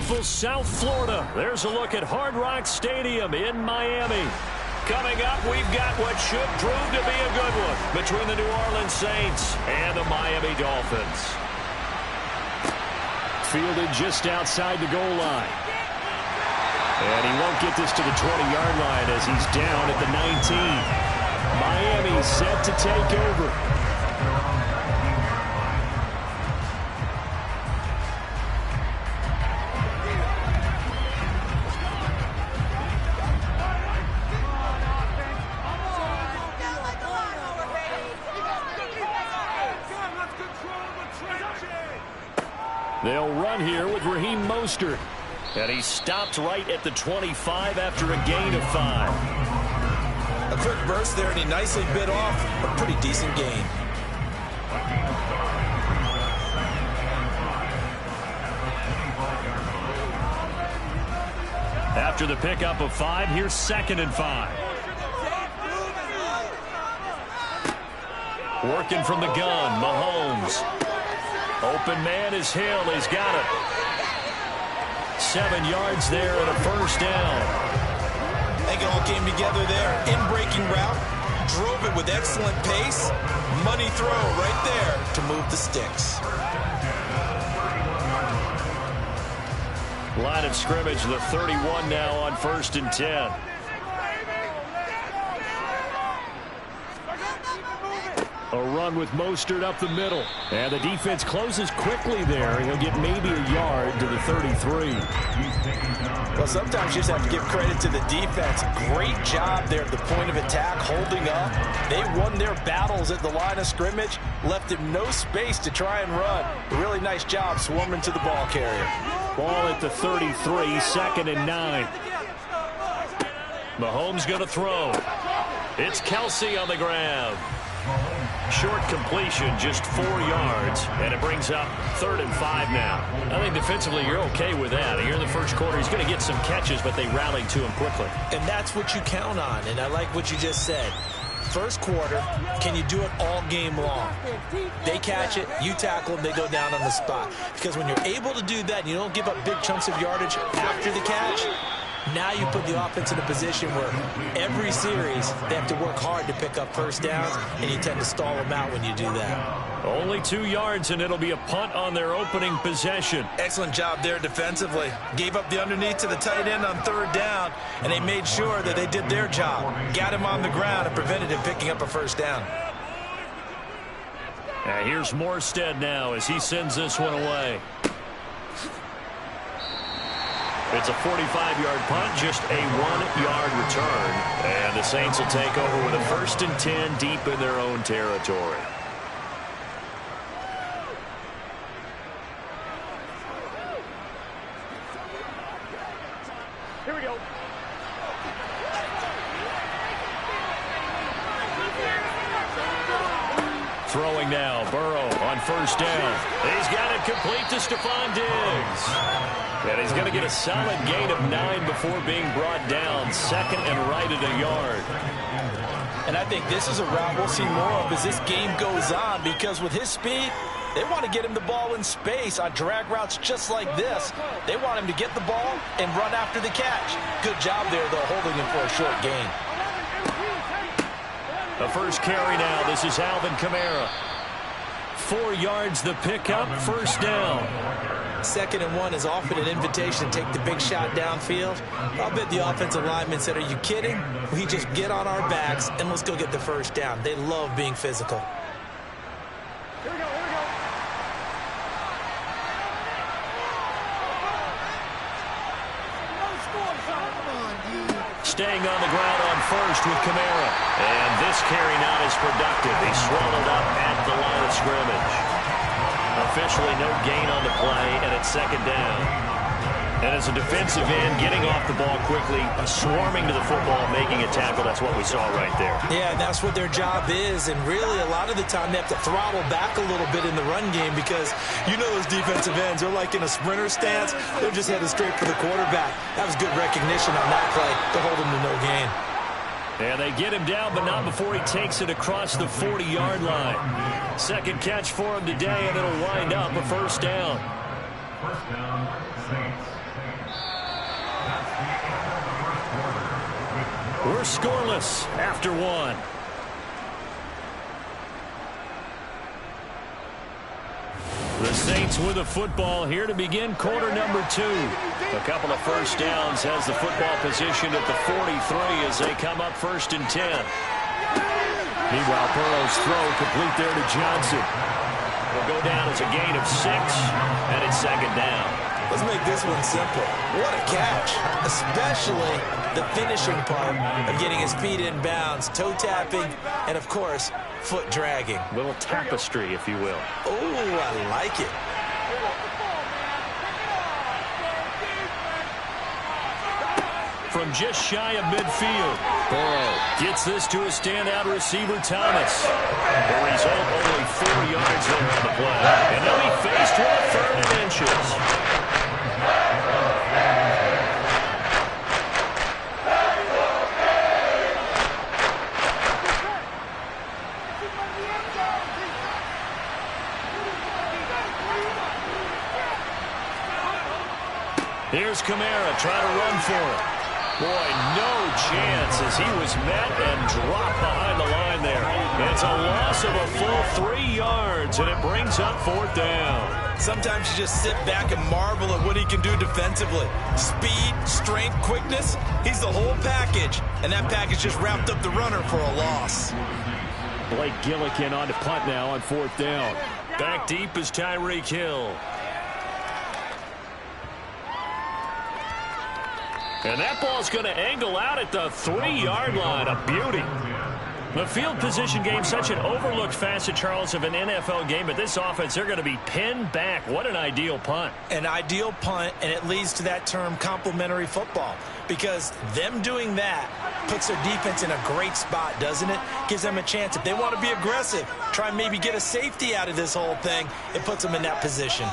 beautiful South Florida. There's a look at Hard Rock Stadium in Miami. Coming up, we've got what should prove to be a good one between the New Orleans Saints and the Miami Dolphins. Fielded just outside the goal line. And he won't get this to the 20-yard line as he's down at the 19. Miami set to take over. They'll run here with Raheem Mostert. And he stopped right at the 25 after a gain of 5. A quick burst there, and he nicely bit off a pretty decent gain. After the pickup of 5, here's 2nd and 5. Working from the gun, Mahomes. Open man is Hill. He's got it. 7 yards there and a first down. I think it all came together there. In-breaking route. Drove it with excellent pace. Money throw right there to move the sticks. Line of scrimmage, the 31 now on 1st and 10. A run with Mostert up the middle. And the defense closes quickly there. He'll get maybe a yard to the 33. Well, sometimes you just have to give credit to the defense. Great job there at the point of attack, holding up. They won their battles at the line of scrimmage, left him no space to try and run. A really nice job swarming to the ball carrier. Ball at the 33, 2nd and 9. Mahomes going to throw. It's Kelsey on the grab. Short completion, just 4 yards, and it brings up 3rd and 5 now. I think defensively you're okay with that. Here in the first quarter, he's going to get some catches, but they rallied to him quickly. And that's what you count on, and I like what you just said. First quarter, can you do it all game long? They catch it, you tackle them, they go down on the spot. Because when you're able to do that, and you don't give up big chunks of yardage after the catch, now you put the offense in a position where every series they have to work hard to pick up first downs, and you tend to stall them out when you do that. Only 2 yards, and it'll be a punt on their opening possession. Excellent job there defensively. Gave up the underneath to the tight end on 3rd down, and they made sure that they did their job. Got him on the ground and prevented him picking up a first down. And here's Morstead now as he sends this one away. It's a 45-yard punt, just a 1-yard return. And the Saints will take over with a 1st and 10 deep in their own territory. Here we go. Throwing now, Burrow on 1st down. He's got it complete to Stephon Diggs. And he's going to get a solid gain of 9 before being brought down. 2nd and right at a yard. And I think this is a route we'll see more of as this game goes on, because with his speed, they want to get him the ball in space on drag routes just like this. They want him to get the ball and run after the catch. Good job there, though, holding him for a short gain. The first carry now. This is Alvin Kamara. 4 yards the pickup, 1st down. 2nd and 1 is often an invitation to take the big shot downfield. I'll bet the offensive lineman said, are you kidding? We just get on our backs and let's go get the first down. They love being physical. Here we go, here we go. Staying on the ground on 1st with Kamara. And this carry not as productive. He swallowed up at the line of scrimmage. Officially no gain on the play, and it's 2nd down. And as a defensive end, getting off the ball quickly, swarming to the football, making a tackle, that's what we saw right there. Yeah, and that's what their job is, and really a lot of the time they have to throttle back a little bit in the run game, because you know those defensive ends, they're like in a sprinter stance, they're just headed straight for the quarterback. That was good recognition on that play to hold him to no gain. And they get him down, but not before he takes it across the 40-yard line. 2nd catch for him today, and it'll wind up a 1st down. First down, Saints. We're scoreless after one. The Saints with the football here to begin quarter number 2. A couple of first downs has the football position at the 43 as they come up 1st and 10. Meanwhile, Burrow's throw complete there to Johnson. Will go down as a gain of 6, and it's 2nd down. Let's make this one simple. What a catch, especially the finishing part of getting his feet in bounds, toe tapping, and, of course, foot dragging. Little tapestry, if you will. Oh, I like it. From just shy of midfield, Burrow gets this to a standout receiver, Thomas. The result, only 4 yards there on the play. And they'll be faced with a 3rd and inches. Here's Kamara trying to run for it. Boy, no chance as he was met and dropped behind the line there. It's a loss of a full 3 yards, and it brings up 4th down. Sometimes you just sit back and marvel at what he can do defensively. Speed, strength, quickness, he's the whole package. And that package just wrapped up the runner for a loss. Blake Gillikin on to punt now on 4th down. Back deep is Tyreek Hill. And that ball's going to angle out at the 3-yard line. A beauty. The field position game, such an overlooked facet, Charles, of an NFL game. But this offense, they're going to be pinned back. What an ideal punt. An ideal punt, and it leads to that term complementary football. Because them doing that puts their defense in a great spot, doesn't it? Gives them a chance. If they want to be aggressive, try and maybe get a safety out of this whole thing, it puts them in that position.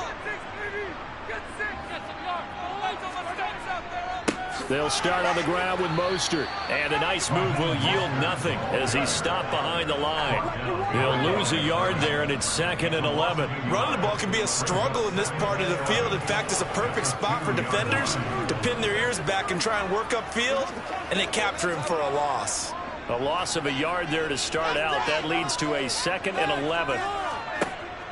They'll start on the ground with Mostert. And a nice move will yield nothing as he's stopped behind the line. He'll lose a yard there, and it's 2nd and 11. Running the ball can be a struggle in this part of the field. In fact, it's a perfect spot for defenders to pin their ears back and try and work upfield, and they capture him for a loss. A loss of a yard there to start out. That leads to a 2nd and 11.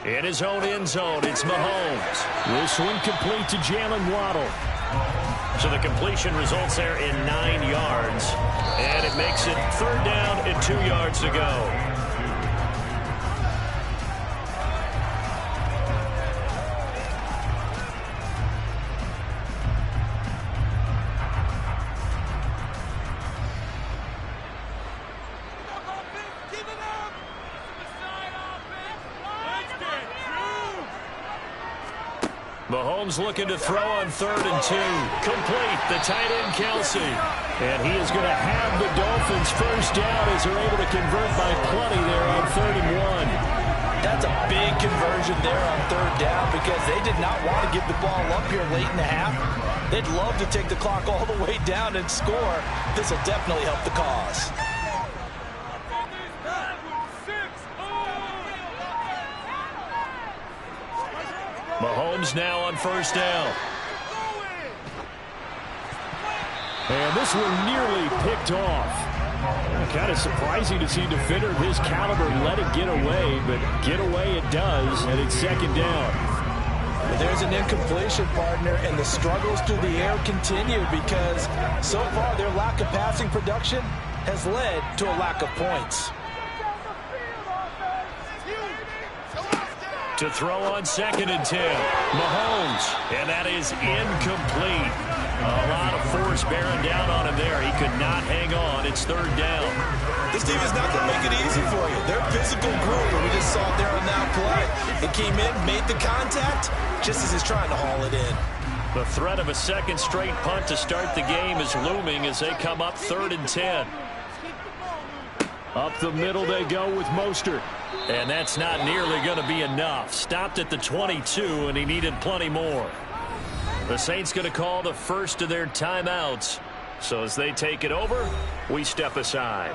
In his own end zone, it's Mahomes. This one complete to Jalen Waddle. So the completion results there in 9 yards. And it makes it 3rd down and 2 yards to go. Mahomes looking to throw on 3rd and 2. Complete, the tight end Kelsey. And he is going to have the Dolphins first down as they're able to convert by plenty there on 3rd and 1. That's a big conversion there on 3rd down because they did not want to give the ball up here late in the half. They'd love to take the clock all the way down and score. This will definitely help the cause. Mahomes now on 1st down. And this one nearly picked off. Kind of surprising to see a defender of his caliber let it get away, but get away it does, and it's 2nd down. But there's an incompletion, partner, and the struggles through the air continue because so far their lack of passing production has led to a lack of points. To throw on 2nd and 10. Mahomes. And that is incomplete. A lot of force bearing down on him there. He could not hang on. It's 3rd down. This team is not going to make it easy for you. They're a physical group, and we just saw it there on that play. It came in, made the contact, just as he's trying to haul it in. The threat of a 2nd straight punt to start the game is looming as they come up 3rd and 10. Up the middle they go with Mostert. And that's not nearly going to be enough. Stopped at the 22, and he needed plenty more. The Saints going to call the first of their timeouts. So as they take it over, we step aside.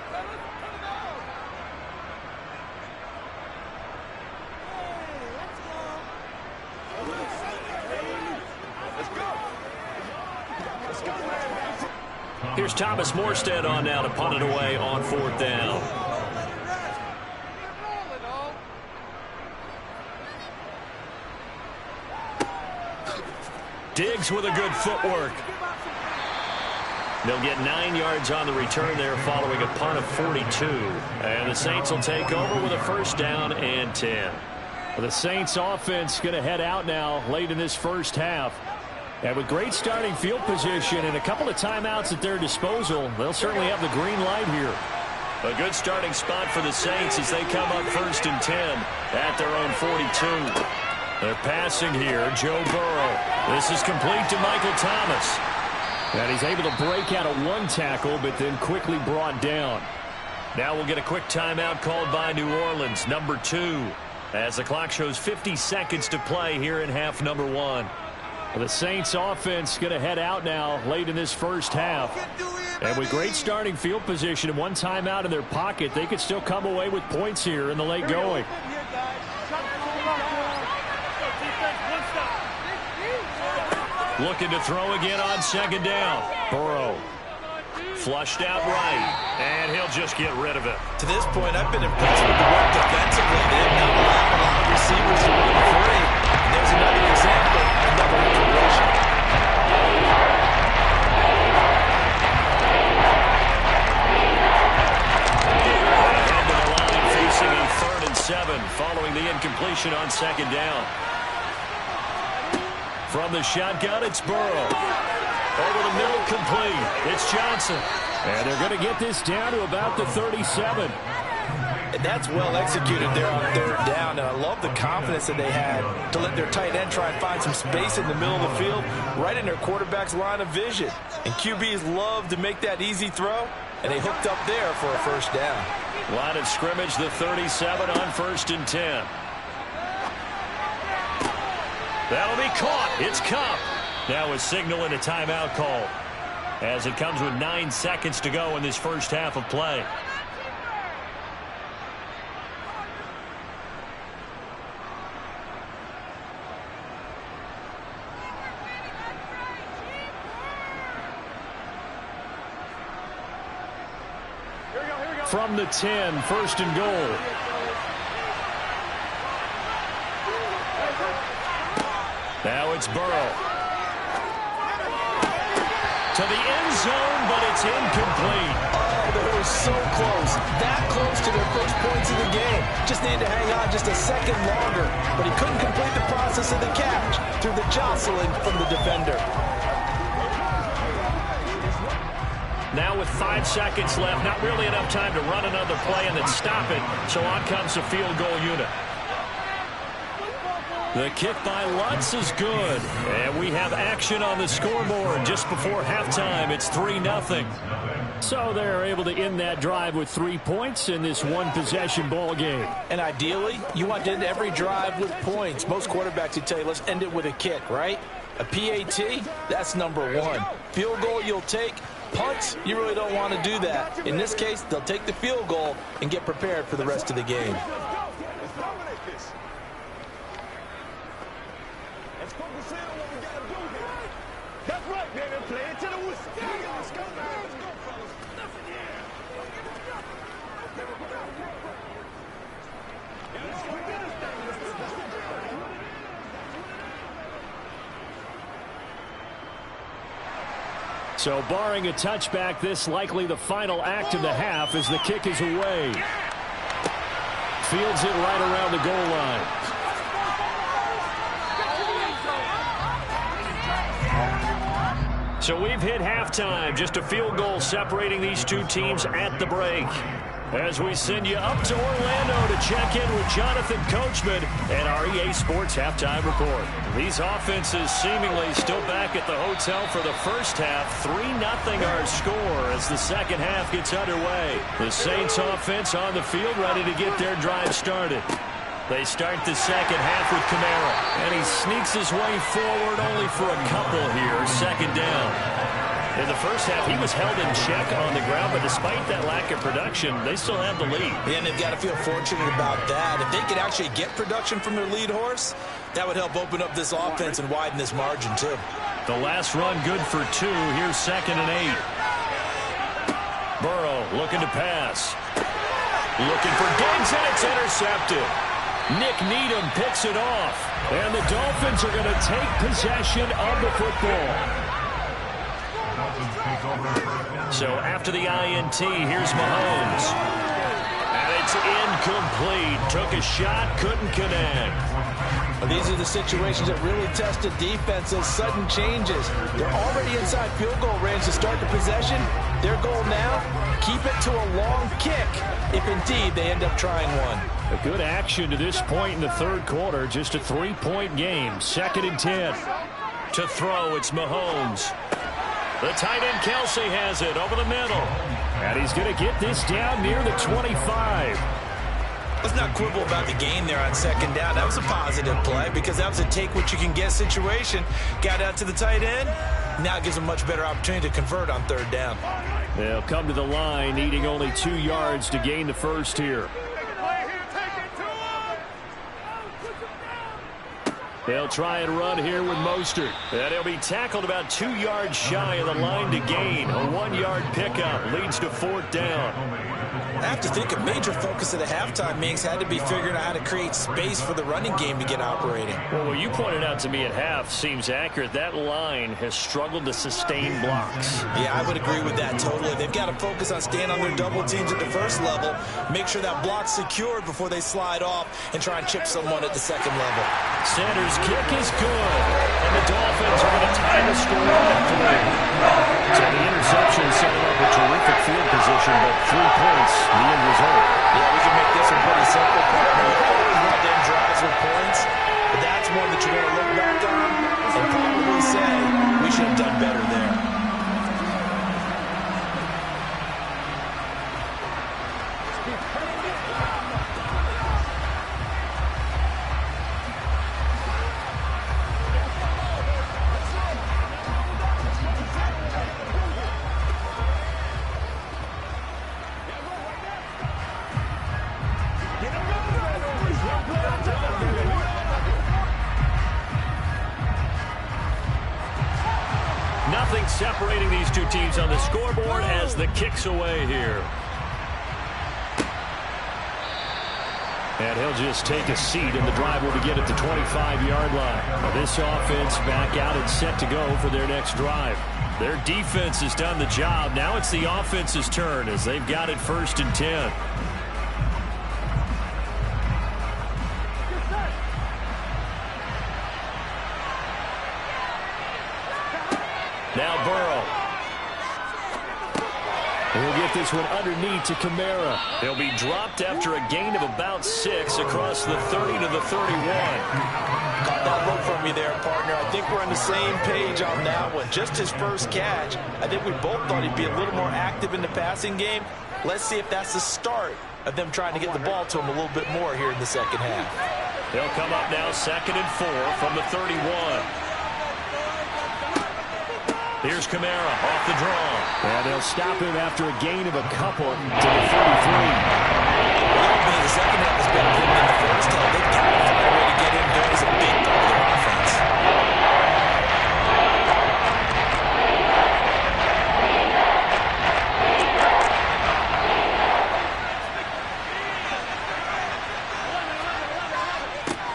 Here's Thomas Morstead on now to punt it away on 4th down. Diggs with a good footwork. They'll get 9 yards on the return there following a punt of 42. And the Saints will take over with a 1st down and 10. The Saints offense going to head out now late in this first half. And with great starting field position and a couple of timeouts at their disposal, they'll certainly have the green light here. A good starting spot for the Saints as they come up 1st and 10 at their own 42. They're passing here. Joe Burrow. This is complete to Michael Thomas. And he's able to break out of 1 tackle, but then quickly brought down. Now we'll get a quick timeout called by New Orleans, number 2, as the clock shows 50 seconds to play here in half number 1. The Saints offense going to head out now late in this first half. And with great starting field position and 1 timeout in their pocket, they could still come away with points here in the late going. Looking to throw again on 2nd down. Burrow flushed out right, and he'll just get rid of it. To this point, I've been impressed with the work defensively. They have not allowed a lot of receivers to run free. And there's another example, another integration. Ahead to the line, facing a 3rd and 7, following the incompletion on 2nd down. From the shotgun, it's Burrow. Over the middle, complete. It's Johnson. And they're going to get this down to about the 37. And that's well executed there on 3rd down. And I love the confidence that they had to let their tight end try and find some space in the middle of the field, right in their quarterback's line of vision. And QBs love to make that easy throw, and they hooked up there for a 1st down. Line of scrimmage, the 37 on 1st and 10. That'll be caught. It's Kupp. Now a signal and a timeout call as it comes with 9 seconds to go in this first half of play. From the 10, 1st and goal. Now it's Burrow. To the end zone, but it's incomplete. Oh, they were so close. That close to their first points of the game. Just needed to hang on just a second longer. But he couldn't complete the process of the catch through the jostling from the defender. Now with 5 seconds left, not really enough time to run another play and then stop it. So on comes the field goal unit. The kick by Lutz is good. And we have action on the scoreboard just before halftime. It's 3-0. So they're able to end that drive with 3 points in this 1-possession ball game. And ideally, you want to end every drive with points. Most quarterbacks would tell you, let's end it with a kick, right? A PAT, that's number 1. Field goal you'll take. Punts, you really don't want to do that. In this case, they'll take the field goal and get prepared for the rest of the game. That's right, baby. Play it to the whistle. Let's go, man. Let's go, fellas. Nothing here. So barring a touchback, this likely the final act of the half as the kick is away. Fields it right around the goal line. So we've hit halftime. Just a field goal separating these two teams at the break. As we send you up to Orlando to check in with Jonathan Coachman and our EA Sports Halftime Report. These offenses seemingly still back at the hotel for the first half. 3-0 our score as the second half gets underway. The Saints offense on the field ready to get their drive started. They start the second half with Kamara, and he sneaks his way forward only for a couple here. 2nd down. In the first half, he was held in check on the ground, but despite that lack of production, they still have the lead. And they've got to feel fortunate about that. If they could actually get production from their lead horse, that would help open up this offense and widen this margin, too. The last run good for 2. Here's 2nd and 8. looking to pass. Looking for Diggs, and it's intercepted. Nick Needham picks it off. And the Dolphins are going to take possession of the football. So after the INT, here's Mahomes. And it's incomplete. Took a shot, couldn't connect. Well, these are the situations that really test a defense, those sudden changes. They're already inside field goal range to start the possession. Their goal now, keep it to a long kick, if indeed they end up trying one. A good action to this point in the third quarter. Just a 3-point game. 2nd and 10. To throw, it's Mahomes. The tight end Kelsey has it over the middle. And he's going to get this down near the 25. Let's not quibble about the gain there on 2nd down. That was a positive play because that was a take-what-you-can-get situation. Got out to the tight end. Now it gives them a much better opportunity to convert on 3rd down. They'll come to the line, needing only 2 yards to gain the first here. They'll try and run here with Mostert. And he'll be tackled about 2 yards shy of the line to gain. A 1-yard pickup leads to 4th down. I have to think a major focus of the halftime mix had to be figuring out how to create space for the running game to get operating. Well, what you pointed out to me at half seems accurate. That line has struggled to sustain blocks. Yeah, I would agree with that totally. They've got to focus on staying on their double teams at the first level, make sure that block's secured before they slide off and try and chip someone at the 2nd level. Sanders' kick is good, and the Dolphins are going to tie the score at 3. So the interception set up a terrific field position, but 3 points, the end result. Yeah, we can make this one pretty simple. You always want them drives with points, but that's one that you're going to look back on and probably say we should have done better there. Nothing separating these two teams on the scoreboard as the kick's away here. And he'll just take a seat, and the drive will begin at the 25-yard line. Now this offense back out and set to go for their next drive. Their defense has done the job. Now it's the offense's turn as they've got it 1st and 10. Now Burrow. He'll get this one underneath to Kamara. He'll be dropped after a gain of about 6 across the 30 to the 31. Got that look from you there, partner. I think we're on the same page on that one. Just his first catch. I think we both thought he'd be a little more active in the passing game. Let's see if that's the start of them trying to get the ball to him a little bit more here in the 2nd half. They'll come up now 2nd and 4 from the 31. Here's Kamara off the draw. And they'll stop him after a gain of a couple to the 33. The 2nd half has been good in the first half. They've got to find a way to get him going as a big part of their offense.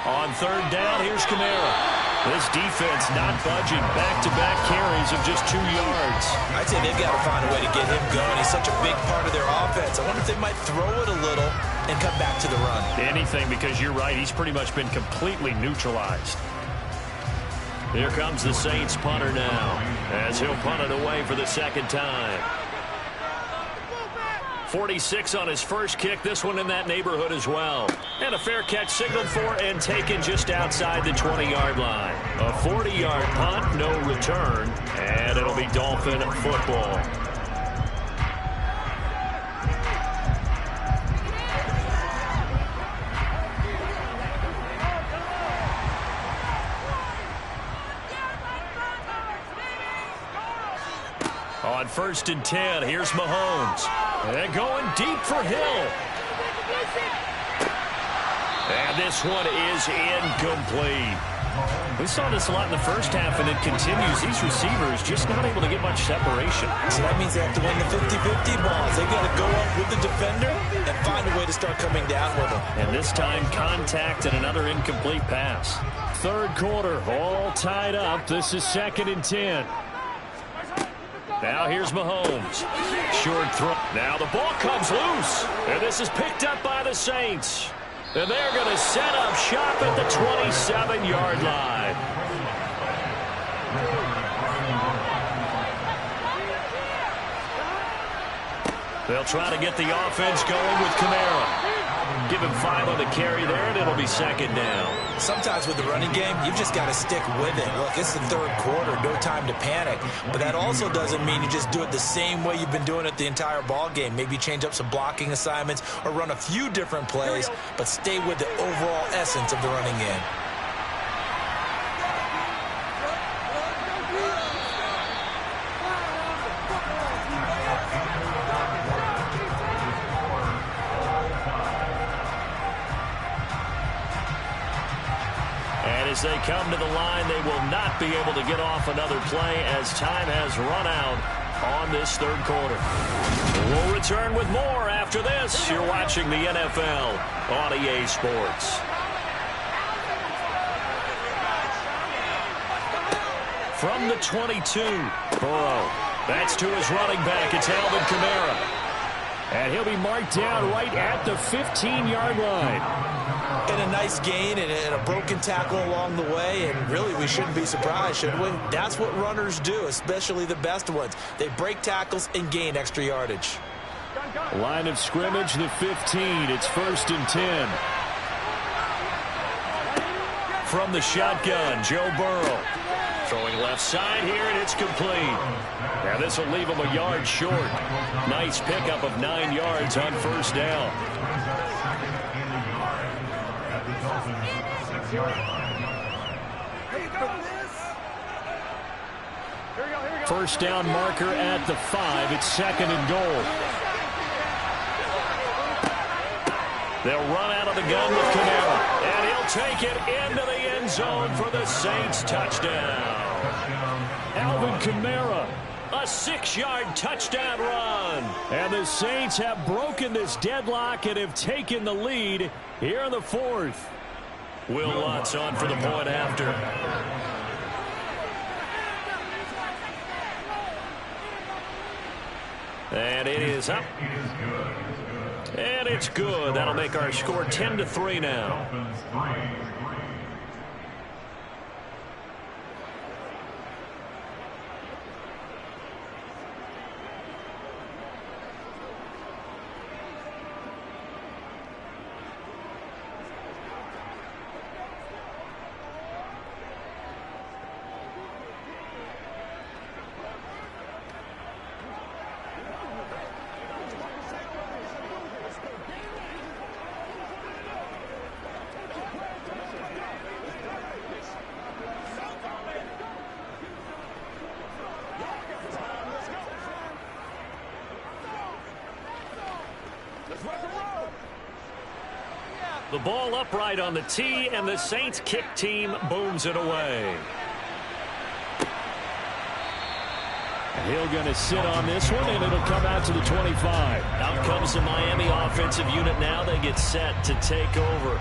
On 3rd down, here's Kamara. This defense not budging. Back-to-back carries of just 2 yards. I'd say they've got to find a way to get him going. He's such a big part of their offense. I wonder if they might throw it a little and come back to the run. Anything, because you're right. He's pretty much been completely neutralized. Here comes the Saints punter now as he'll punt it away for the 2nd time. 46 on his first kick. This one in that neighborhood as well. And a fair catch signaled for and taken just outside the 20-yard line. A 40-yard punt, no return, and it'll be Dolphin football. On 1st and 10, here's Mahomes. And going deep for Hill. And this one is incomplete. We saw this a lot in the first half, and it continues. These receivers just not able to get much separation. So that means they have to win the 50-50 balls. They've got to go up with the defender and find a way to start coming down with them. And this time, contact and another incomplete pass. Third quarter, all tied up. This is 2nd and 10. Now here's Mahomes. Short throw. Now the ball comes loose. And this is picked up by the Saints. And they're going to set up shop at the 27-yard line. They'll try to get the offense going with Kamara. Give him 5 on the carry there, and it'll be 2nd down. Sometimes with the running game, you've just got to stick with it. Look, it's the third quarter, no time to panic. But that also doesn't mean you just do it the same way you've been doing it the entire ball game. Maybe change up some blocking assignments or run a few different plays, but stay with the overall essence of the running game. As they come to the line, they will not be able to get off another play as time has run out on this third quarter. We'll return with more after this. You're watching the NFL on EA Sports. From the 22, Burrow. That's to his running back. It's Alvin Kamara. And he'll be marked down right at the 15-yard line. And a nice gain and a broken tackle along the way, and really we shouldn't be surprised, should we? That's what runners do, especially the best ones. They break tackles and gain extra yardage. Line of scrimmage, the 15. It's 1st and 10. From the shotgun, Joe Burrow. Throwing left side here, and it's complete. Now this will leave him a yard short. Nice pickup of 9 yards on 1st down. First down marker at the 5. It's 2nd and goal. They'll run out of the gun with Kamara. And he'll take it into the end zone for the Saints touchdown. Alvin Kamara, a 6-yard touchdown run. And the Saints have broken this deadlock and have taken the lead here in the 4th. Will Lutz on for the point after. And it is up. And it's good. That'll make our score 10-3 now. The ball upright on the tee, and the Saints kick team booms it away. He'll going to sit on this one, and it'll come out to the 25. Out comes the Miami offensive unit now. They get set to take over.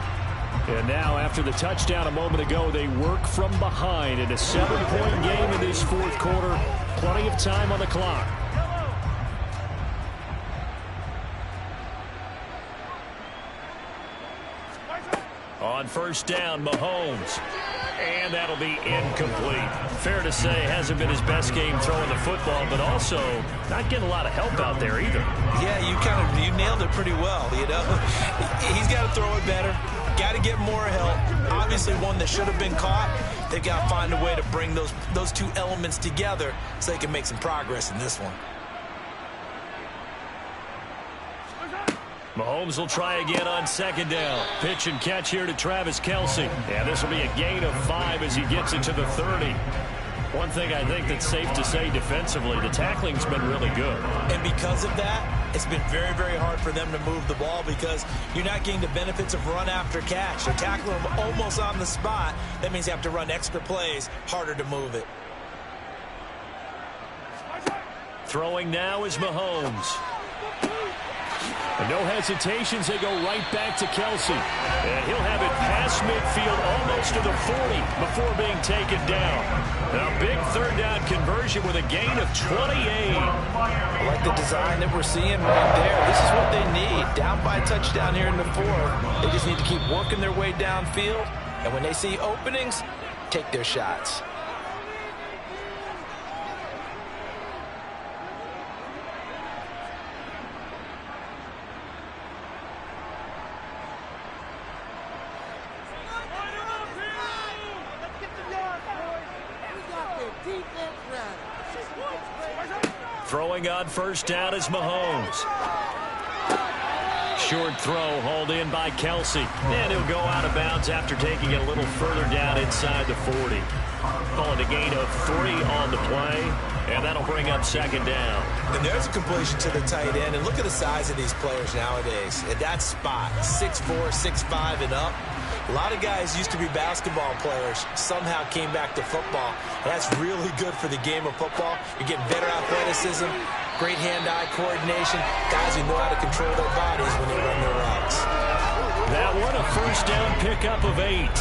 And now, after the touchdown a moment ago, they work from behind in a 7-point game in this 4th quarter. Plenty of time on the clock. On 1st down, Mahomes. And that'll be incomplete. Fair to say, hasn't been his best game throwing the football, but also not getting a lot of help out there either. Yeah, you nailed it pretty well, you know. He's got to throw it better. Got to get more help. Obviously one that should have been caught. They've got to find a way to bring those two elements together so they can make some progress in this one. Mahomes will try again on 2nd down. Pitch and catch here to Travis Kelce. Yeah, this will be a gain of 5 as he gets it to the 30. One thing I think that's safe to say defensively, the tackling's been really good. And because of that, it's been very, very hard for them to move the ball because you're not getting the benefits of run after catch. They're tackling them almost on the spot. That means you have to run extra plays, harder to move it. Throwing now is Mahomes. And no hesitations, they go right back to Kelce. And he'll have it past midfield almost to the 40 before being taken down. A big third down conversion with a gain of 28. I like the design that we're seeing right there. This is what they need. Down by a touchdown here in the fourth. They just need to keep working their way downfield. And when they see openings, take their shots. Throwing on first down is Mahomes. Short throw hauled in by Kelce. And he'll go out of bounds after taking it a little further down inside the 40. Calling a gain of 3 on the play. And that'll bring up second down. And there's a completion to the tight end. And look at the size of these players nowadays. At that spot, 6'4", 6'5", and up. A lot of guys used to be basketball players, somehow came back to football. And that's really good for the game of football. You're getting better athleticism, great hand-eye coordination, guys who know how to control their bodies when they run their routes. That one, a first down pickup of 8.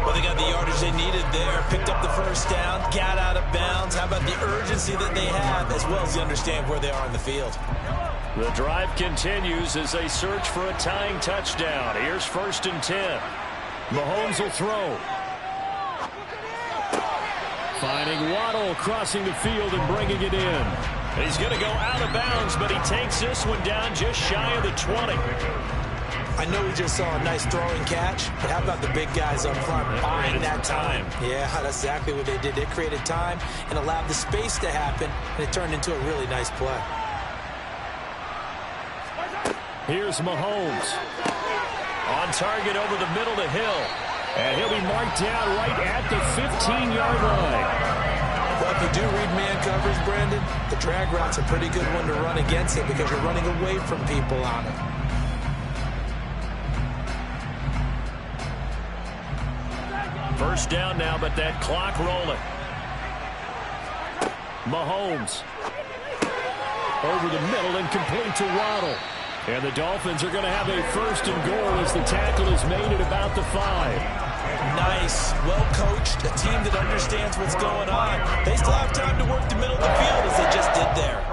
Well, they got the yardage they needed there, picked up the first down, got out of bounds. How about the urgency that they have, as well as they understand where they are in the field? The drive continues as they search for a tying touchdown. Here's 1st and 10. Mahomes will throw. Finding Waddle crossing the field and bringing it in. He's going to go out of bounds, but he takes this one down just shy of the 20. I know we just saw a nice throwing catch, but how about the big guys up front buying that time? Yeah, that's exactly what they did. They created time and allowed the space to happen, and it turned into a really nice play. Here's Mahomes. On target over the middle to Hill. And he'll be marked down right at the 15-yard line. Well, if you do read man coverage, Brandon, the drag route's a pretty good one to run against it because you're running away from people on it. First down now, but that clock rolling. Mahomes. Over the middle and complete to Waddle. And the Dolphins are going to have a 1st and goal as the tackle is made at about the 5. Nice, well-coached, a team that understands what's going on. They still have time to work the middle of the field as they just did there.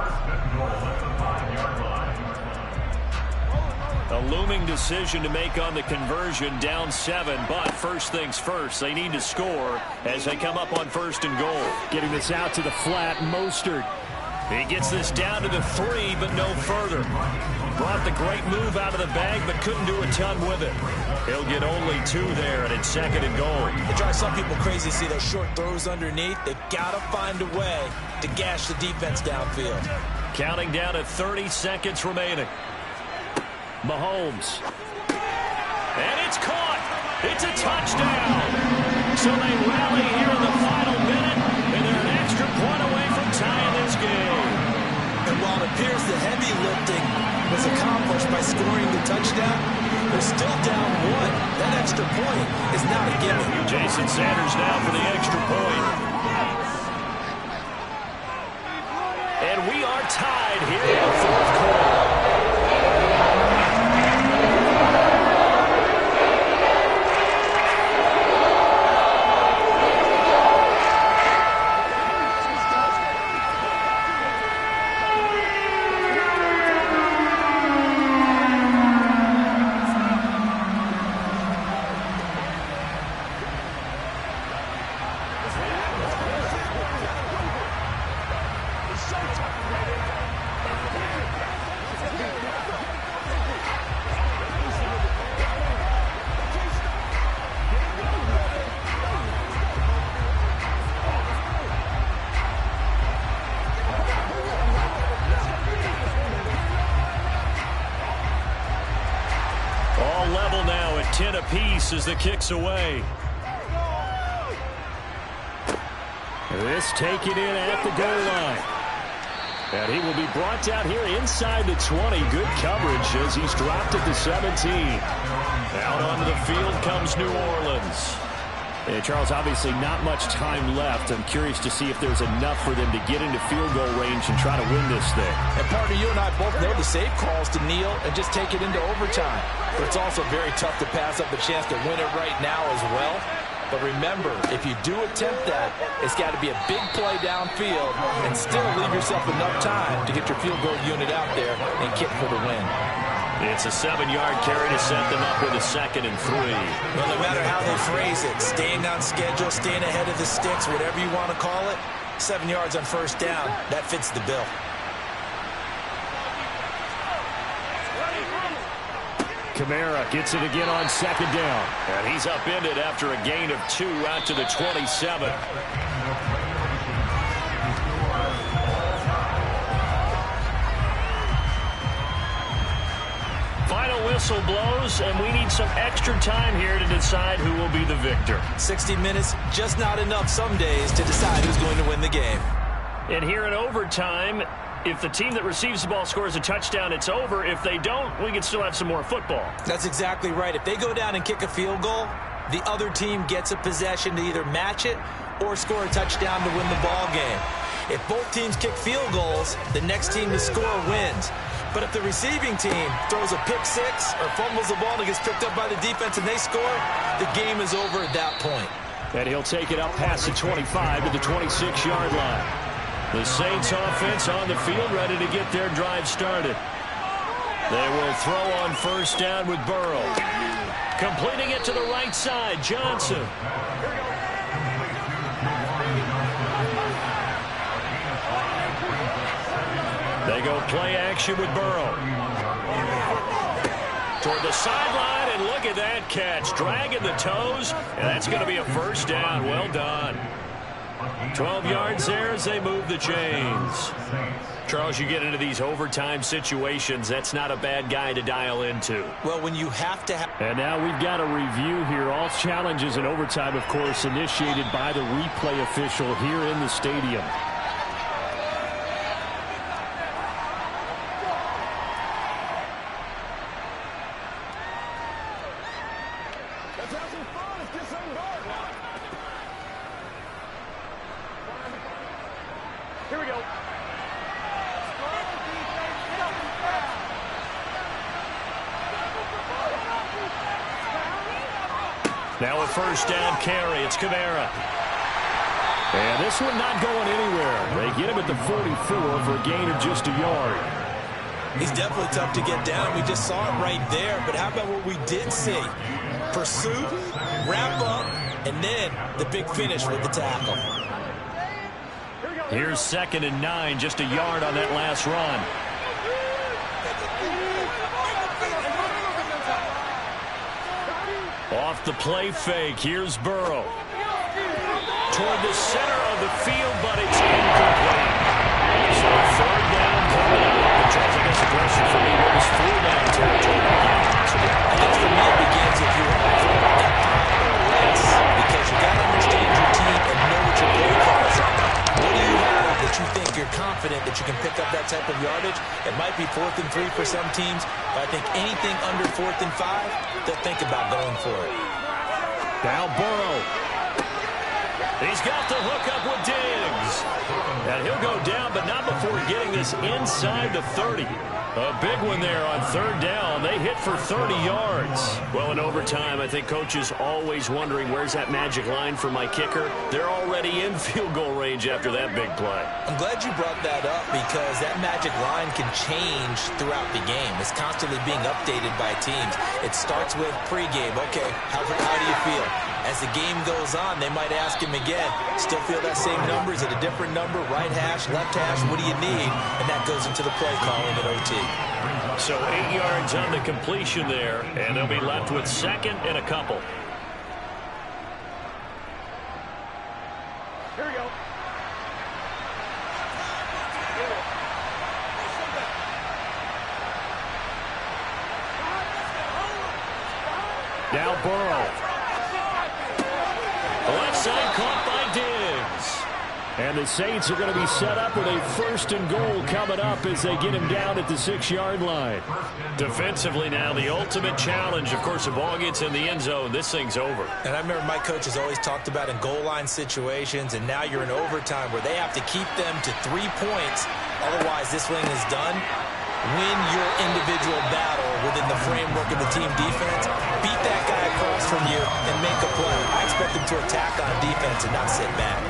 A looming decision to make on the conversion, down 7, but first things first, they need to score as they come up on 1st and goal. Getting this out to the flat, Mostert. He gets this down to the 3, but no further. Brought the great move out of the bag, but couldn't do a ton with it. He'll get only 2 there, and it's 2nd and goal. It drives some people crazy to see those short throws underneath. They've got to find a way to gash the defense downfield. Counting down to 30 seconds remaining. Mahomes. And it's caught. It's a touchdown. So they rally here in the final minute, and they're an extra point away from tying this game. And while it appears the heavy lifting was accomplished by scoring the touchdown, they're still down 1. That extra point is not a gimme. Jason Sanders now for the extra point. And we are tied here in the 4th quarter. All level now at 10 apiece as the kick's away. This taken in at the goal line. And he will be brought down here inside the 20. Good coverage as he's dropped at the 17. Out onto the field comes New Orleans. And Charles, obviously not much time left. I'm curious to see if there's enough for them to get into field goal range and try to win this thing. And partner, you and I both know the safe calls to kneel and just take it into overtime. But it's also very tough to pass up a chance to win it right now as well. But remember, if you do attempt that, it's got to be a big play downfield and still leave yourself enough time to get your field goal unit out there and kick for the win. It's a 7-yard carry to set them up with a 2nd and 3. Well, no matter how they phrase it, staying on schedule, staying ahead of the sticks, whatever you want to call it, 7 yards on first down, that fits the bill. Kamara gets it again on 2nd down. And he's upended after a gain of 2 out to the 27. Final whistle blows, and we need some extra time here to decide who will be the victor. 60 minutes, just not enough some days to decide who's going to win the game. And here in overtime, if the team that receives the ball scores a touchdown, it's over. If they don't, we can still have some more football. That's exactly right. If they go down and kick a field goal, the other team gets a possession to either match it or score a touchdown to win the ball game. If both teams kick field goals, the next team to score wins. But if the receiving team throws a pick six or fumbles the ball and gets picked up by the defense and they score, the game is over at that point. And he'll take it up past the 25 to the 26-yard line. The Saints offense on the field, ready to get their drive started. They will throw on first down with Burrow. Completing it to the right side, Johnson. They go play action with Burrow. Toward the sideline, and look at that catch. Dragging the toes, and that's going to be a first down. Well done. 12 yards there as they move the chains. Charles, you get into these overtime situations, that's not a bad guy to dial into. Well, when you have to have... And now we've got a review here. All challenges in overtime, of course, initiated by the replay official here in the stadium. Here we go. Now a first down carry. It's Kamara. And this one not going anywhere. They get him at the 44 for a gain of just a yard. He's definitely tough to get down. We just saw it right there. But how about what we did see? Pursuit, wrap up, and then the big finish with the tackle. Here's 2nd and 9, just a yard on that last run. Off the play fake, here's Burrow. Toward the center of the field, but it's incomplete. So 3rd down coming up. And Charles, I guess the question for me, what does 4-down territory begin? I guess for me it begins if you're less, because you got to understand your team and know what your play calls are. What do you have that you think you're confident that you can pick up that type of yardage? It might be 4th and 3 for some teams, but I think anything under 4th and 5, they'll think about going for it. Now Burrow. He's got the hook up with Diggs. And he'll go down, but not before getting this inside the 30. A big one there on 3rd down. They hit for 30 yards. Well, in overtime, I think coaches always wondering, where's that magic line for my kicker? They're already in field goal range after that big play. I'm glad you brought that up because that magic line can change throughout the game. It's constantly being updated by teams. It starts with pregame. Okay, how do you feel? As the game goes on, they might ask him again, still feel that same number? Is it a different number? Right hash, left hash, what do you need? And that goes into the play calling at OT. So 8 yards on the completion there, and they'll be left with 2nd and a couple. Here we go. Now Burrow. The left side caught by Diggs. And the Saints are going to be set up with a 1st and goal coming up as they get him down at the 6-yard line. Defensively now, the ultimate challenge. Of course, the ball gets in the end zone. This thing's over. And I remember my coach has always talked about in goal line situations, and now you're in overtime where they have to keep them to 3 points. Otherwise, this thing is done. Win your individual battle within the framework of the team defense. Beat that guy across from you and make a play. I expect them to attack on defense and not sit back.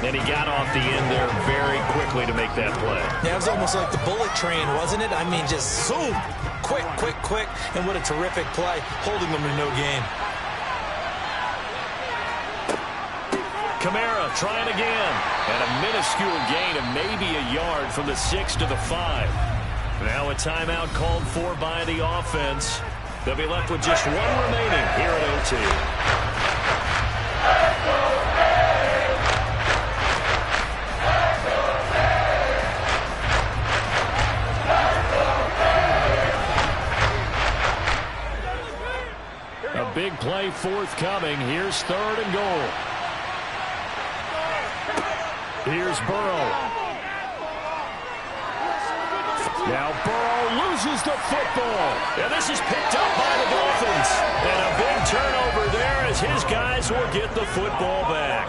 And he got off the end there very quickly to make that play. Yeah, it was almost like the bullet train, wasn't it? I mean, just zoom. Quick, quick, quick. And what a terrific play, holding them to no gain. Kamara trying again. And a minuscule gain of maybe a yard from the 6 to the 5. Now a timeout called for by the offense. They'll be left with just 1 remaining here at OT. A big play forthcoming. Here's 3rd and goal. Here's Burrow. Now Burrow loses the football. And this is picked up by the Dolphins. And a big turnover there as his guys will get the football back.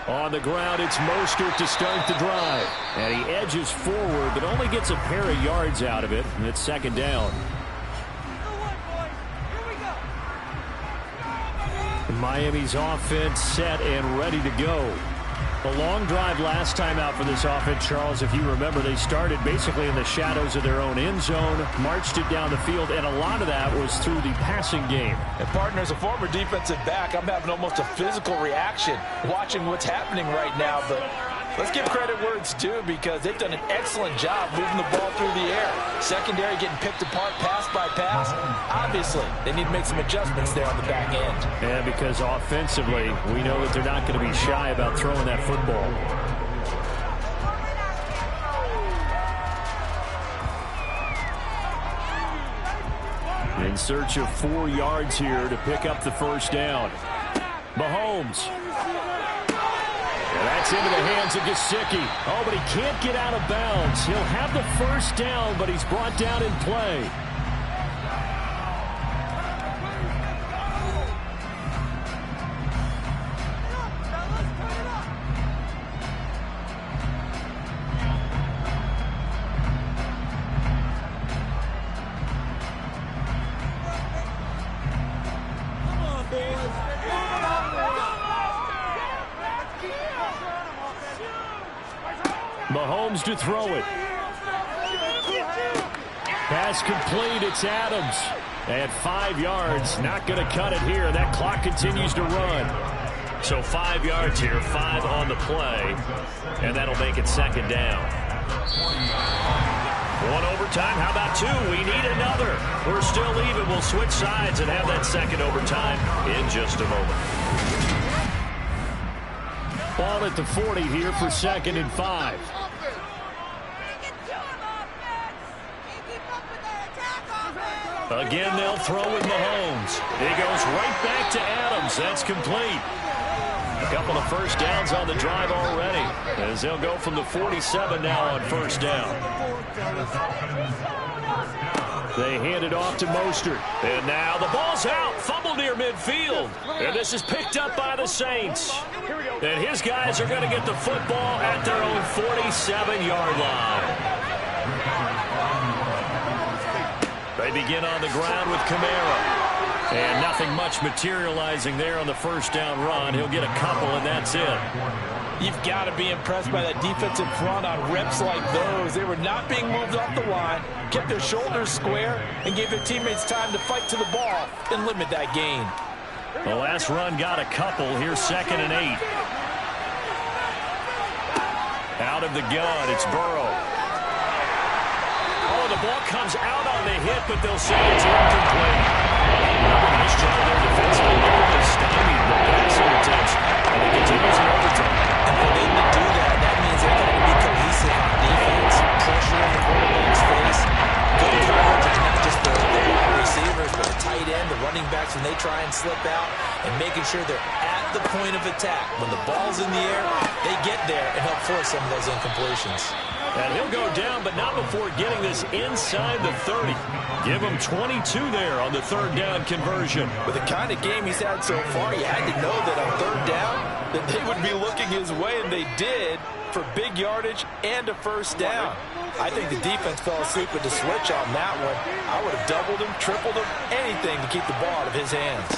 On the ground, it's Mostert to start the drive. And he edges forward, but only gets a pair of yards out of it. And it's 2nd down. Miami's offense set and ready to go. A long drive last time out for this offense, Charles. If you remember, they started basically in the shadows of their own end zone, marched it down the field, and a lot of that was through the passing game. And partner, as a former defensive back, I'm having almost a physical reaction watching what's happening right now. But let's give credit where it's due, because they've done an excellent job moving the ball through the air. Secondary getting picked apart pass by pass. Obviously, they need to make some adjustments there on the back end. And because offensively, we know that they're not going to be shy about throwing that football. In search of 4 yards here to pick up the 1st down. Mahomes. And that's into the hands of Gesicki. Oh, but he can't get out of bounds. He'll have the 1st down, but he's brought down in play. Mahomes to throw it. Pass complete. It's Adams. At 5 yards. Not going to cut it here. That clock continues to run. So 5 yards here, 5 on the play. And that'll make it 2nd down. 1 overtime. How about 2? We need another. We're still even. We'll switch sides and have that 2nd overtime in just a moment. Ball at the 40 here for 2nd and 5. Again, they'll throw with Mahomes. He goes right back to Adams. That's complete. A couple of 1st downs on the drive already, as they'll go from the 47 now on 1st down. They hand it off to Mostert. And now the ball's out. Fumble near midfield. And this is picked up by the Saints. And his guys are going to get the football at their own 47-yard line. They begin on the ground with Kamara. And nothing much materializing there on the 1st down run. He'll get a couple, and that's it. You've got to be impressed by that defensive front on reps like those. They were not being moved off the line, kept their shoulders square, and gave their teammates time to fight to the ball and limit that gain. The last run got a couple. Here's 2nd and 8. Out of the gun, it's Burrow. Oh, the ball comes out on the hit, but they'll say it's incomplete. Nice job there defensively. They're stymied the passing attempts, and they continue in overtime. And for them to do that, that means they've got to be cohesive on defense. Pressure in the quarterback's face. Good coverage, not just the wide receivers, but the tight end, the running backs when they try and slip out and making sure they're at the point of attack. When the ball's in the air, they get there and help force some of those incompletions. And he'll go down, but not before getting this inside the 30. Give him 22 there on the third down conversion. With the kind of game he's had so far, you had to know that on third down that they would be looking his way, and they did, for big yardage and a first down. I think the defense fell asleep with the switch on that one. I would have doubled him, tripled him, anything to keep the ball out of his hands.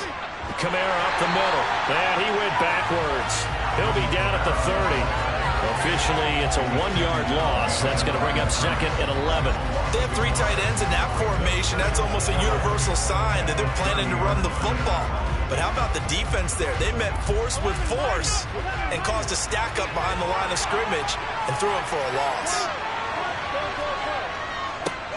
Kamara up the middle. And he went backwards. He'll be down at the 30. Officially, it's a 1-yard loss. That's going to bring up 2nd and 11. They have 3 tight ends in that formation. That's almost a universal sign that they're planning to run the football. But how about the defense there? They met force with force and caused a stack up behind the line of scrimmage and threw him for a loss.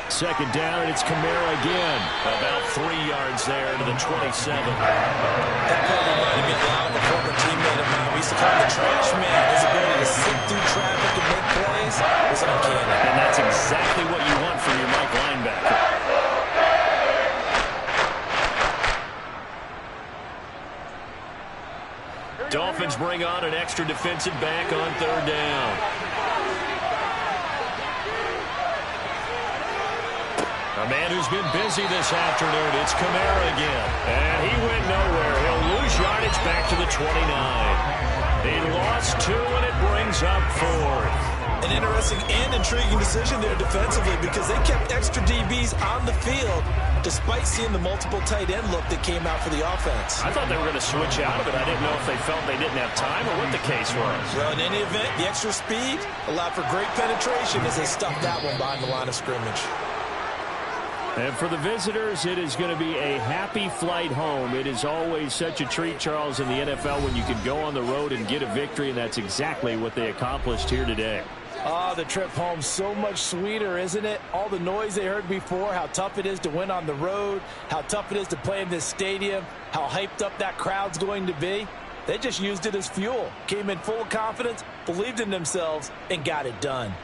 2nd down, and it's Kamara again. About 3 yards there to the 27. That play reminded me of a former teammate of mine. We used to call him the trash man. His ability to sit through traffic and make plays was uncanny. And that's exactly what you want from your Mike linebacker. Dolphins bring on an extra defensive back on 3rd down. A man who's been busy this afternoon, it's Kamara again. And he went nowhere. He'll lose yardage back to the 29. He lost 2, and it brings up 4th. An interesting and intriguing decision there defensively because they kept extra DBs on the field despite seeing the multiple tight end look that came out for the offense. I thought they were going to switch out of it. I didn't know if they felt they didn't have time or what the case was. Well, in any event, the extra speed allowed for great penetration as they stuffed that one behind the line of scrimmage. And for the visitors, it is going to be a happy flight home. It is always such a treat, Charles, in the NFL when you can go on the road and get a victory, and that's exactly what they accomplished here today. The trip home so much sweeter, isn't it? All the noise they heard before, how tough it is to win on the road, how tough it is to play in this stadium, how hyped up that crowd's going to be. They just used it as fuel, came in full of confidence, believed in themselves, and got it done.